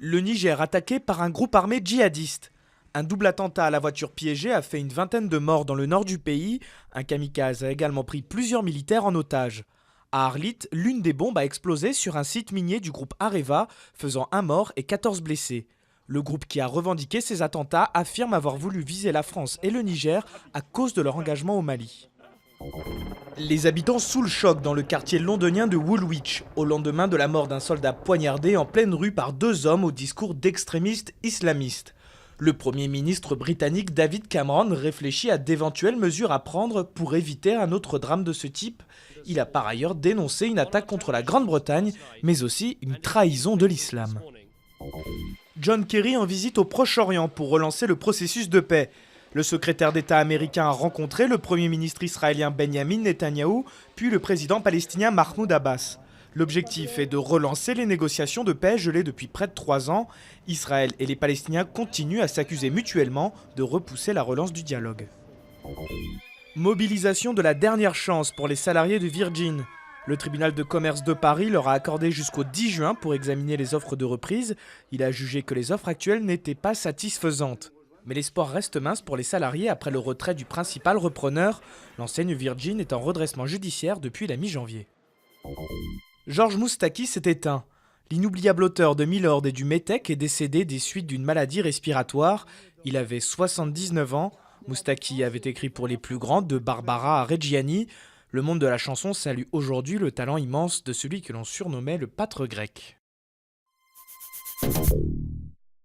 Le Niger attaqué par un groupe armé djihadiste. Un double attentat à la voiture piégée a fait une vingtaine de morts dans le nord du pays. Un kamikaze a également pris plusieurs militaires en otage. À Arlit, l'une des bombes a explosé sur un site minier du groupe Areva, faisant un mort et 14 blessés. Le groupe qui a revendiqué ces attentats affirme avoir voulu viser la France et le Niger à cause de leur engagement au Mali. Les habitants sous le choc dans le quartier londonien de Woolwich, au lendemain de la mort d'un soldat poignardé en pleine rue par deux hommes au discours d'extrémistes islamistes. Le Premier ministre britannique David Cameron réfléchit à d'éventuelles mesures à prendre pour éviter un autre drame de ce type. Il a par ailleurs dénoncé une attaque contre la Grande-Bretagne, mais aussi une trahison de l'islam. John Kerry en visite au Proche-Orient pour relancer le processus de paix. Le secrétaire d'État américain a rencontré le Premier ministre israélien Benjamin Netanyahou, puis le président palestinien Mahmoud Abbas. L'objectif est de relancer les négociations de paix gelées depuis près de 3 ans. Israël et les Palestiniens continuent à s'accuser mutuellement de repousser la relance du dialogue. Mobilisation de la dernière chance pour les salariés de Virgin. Le tribunal de commerce de Paris leur a accordé jusqu'au 10 juin pour examiner les offres de reprise. Il a jugé que les offres actuelles n'étaient pas satisfaisantes. Mais l'espoir reste mince pour les salariés après le retrait du principal repreneur. L'enseigne Virgin est en redressement judiciaire depuis la mi-janvier. Georges Moustaki s'est éteint. L'inoubliable auteur de Milord et du Métèque est décédé des suites d'une maladie respiratoire. Il avait 79 ans. Moustaki avait écrit pour les plus grands, de Barbara à Reggiani. Le monde de la chanson salue aujourd'hui le talent immense de celui que l'on surnommait le pâtre grec.